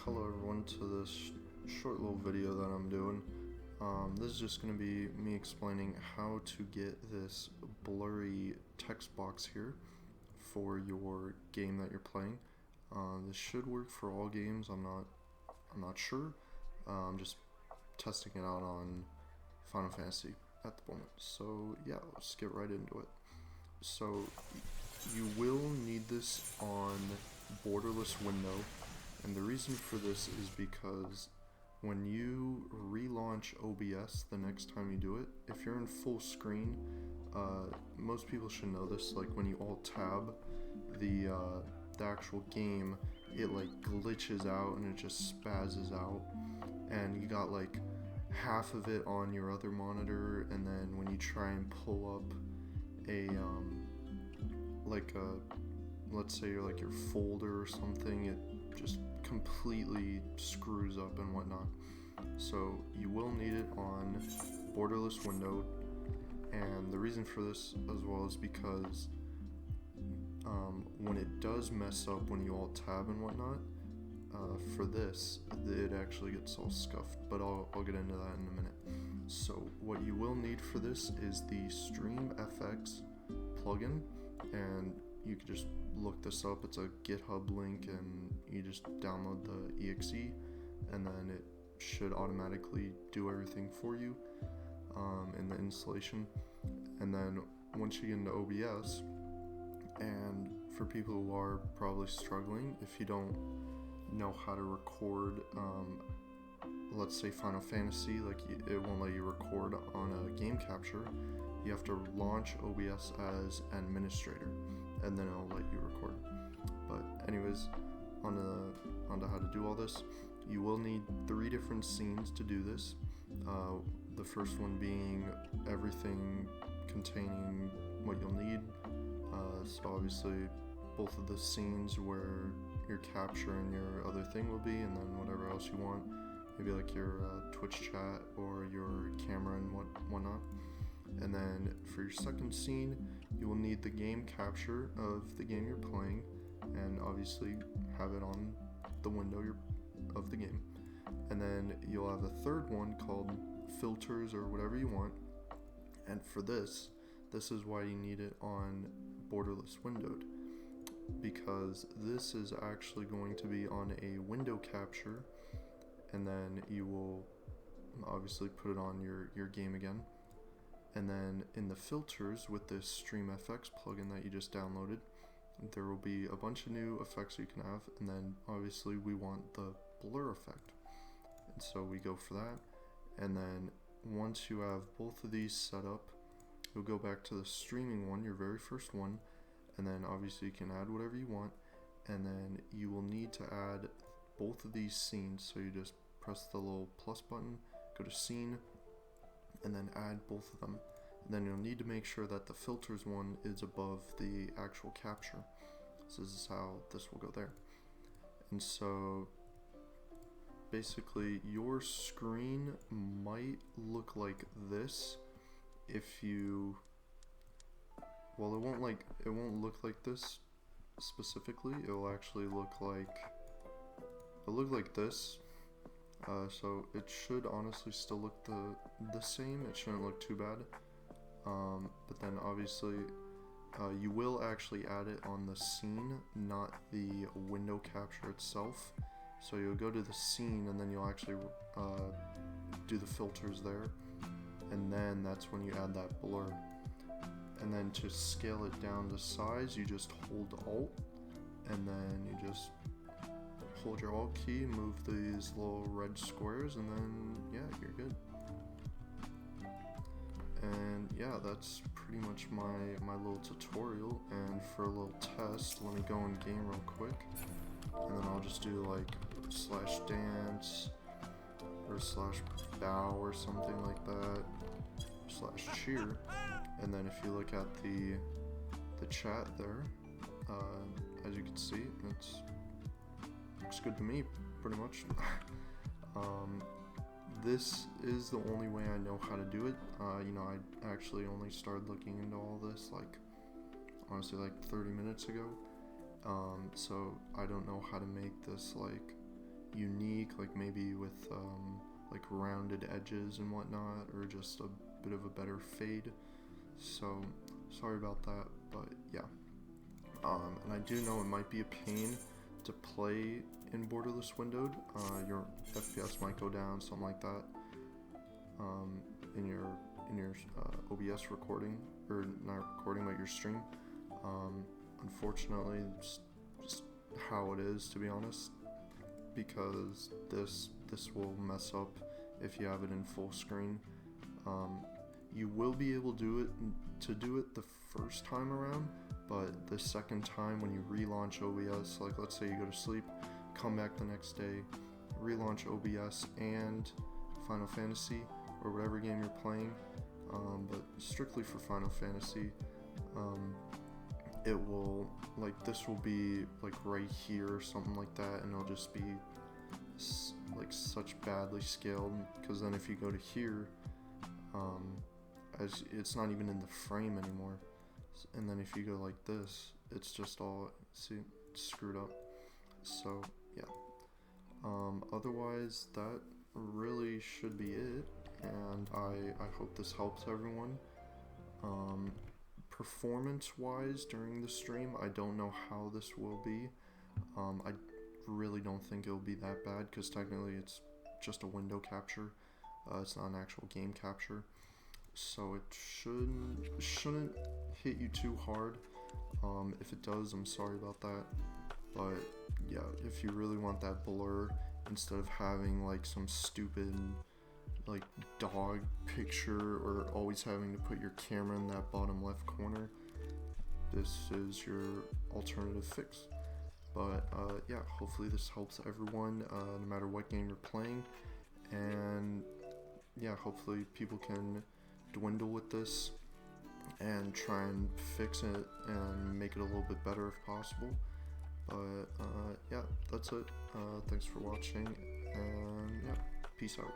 Hello everyone to this short little video that I'm doing. This is just going to be me explaining how to get this blurry text box here for your game that you're playing. This should work for all games. I'm not sure. I'm just testing it out on Final Fantasy at the moment. So yeah, let's get right into it. So you will need this on borderless window. And the reason for this is because when you relaunch OBS the next time you do it, if you're in full screen, most people should know this, like when you alt-tab the actual game, it like glitches out and it just spazzes out, and you got like half of it on your other monitor, and then when you try and pull up let's say like your folder or something, it just completely screws up and whatnot. So you will need it on borderless window, and the reason for this as well is because when it does mess up when you alt tab and whatnot, for this it actually gets all scuffed, but I'll get into that in a minute. So what you will need for this is the StreamFX plugin, and you can just look this up. It's a GitHub link, and you just download the exe, and then it should automatically do everything for you in the installation. And then once you get into OBS, and for people who are probably struggling, if you don't know how to record, let's say Final Fantasy, like it won't let you record on a game capture, you have to launch OBS as administrator, and then it'll let you record. But anyways, onto how to do all this. You will need 3 different scenes to do this. The first one being everything containing what you'll need. So obviously both of the scenes where your capture and your other thing will be, and then whatever else you want, maybe like your Twitch chat or your camera and whatnot. And then for your second scene, you will need the game capture of the game you're playing, and obviously have it on the window of the game. And then you'll have a third one called filters or whatever you want. And for this is why you need it on borderless windowed, because this is actually going to be on a window capture, and then you will obviously put it on your game again. And then in the filters with this StreamFX plugin that you just downloaded, there will be a bunch of new effects you can have, and then obviously we want the blur effect, and so we go for that. And then once you have both of these set up, you'll go back to the streaming one, your very first one, and then obviously you can add whatever you want, and then you will need to add both of these scenes. So you just press the little plus button, go to scene, and then add both of them. And then you'll need to make sure that the filters one is above the actual capture. So this is how this will go there. And so basically your screen might look like this if you, well, it won't look like this specifically. It will actually look like this. So it should honestly still look the same. It shouldn't look too bad. But then obviously you will actually add it on the scene, not the window capture itself. So you'll go to the scene, and then you'll actually do the filters there, and then that's when you add that blur. And then to scale it down to size, you just hold Alt, and then you just hold your Alt key, move these little red squares, and then yeah, you're good. And yeah, that's pretty much my little tutorial. And for a little test, let me go in game real quick, and then I'll just do like /dance or /bow or something like that, /cheer. And then if you look at the chat there, as you can see, looks good to me, pretty much. This is the only way I know how to do it. I actually only started looking into all this honestly like 30 minutes ago. So I don't know how to make this like unique, like maybe with like rounded edges and whatnot, or just a bit of a better fade. So sorry about that, but yeah. And I do know it might be a pain to play in borderless windowed. Your FPS might go down, something like that. In your OBS recording, or not recording, but your stream. Unfortunately, it's just how it is, to be honest, because this will mess up if you have it in full screen. You will be able to do it the first time around, but the second time when you relaunch OBS, like let's say you go to sleep, come back the next day, relaunch OBS and Final Fantasy or whatever game you're playing, but strictly for Final Fantasy, it will, like, this will be like right here or something like that, and it'll just be like such badly scaled, because then if you go to here, as it's not even in the frame anymore, and then if you go like this, it's just all, see, screwed up. So yeah, otherwise that really should be it, and I hope this helps everyone. Performance wise during the stream, I don't know how this will be. I really don't think it'll be that bad, because technically it's just a window capture, it's not an actual game capture, so it shouldn't hit you too hard. If it does, I'm sorry about that, but yeah, if you really want that blur, instead of having like some stupid like dog picture or always having to put your camera in that bottom left corner, this is your alternative fix. But yeah, hopefully this helps everyone, no matter what game you're playing, and yeah, hopefully people can dwindle with this and try and fix it and make it a little bit better if possible. But yeah, that's it. Thanks for watching, and yeah, peace out.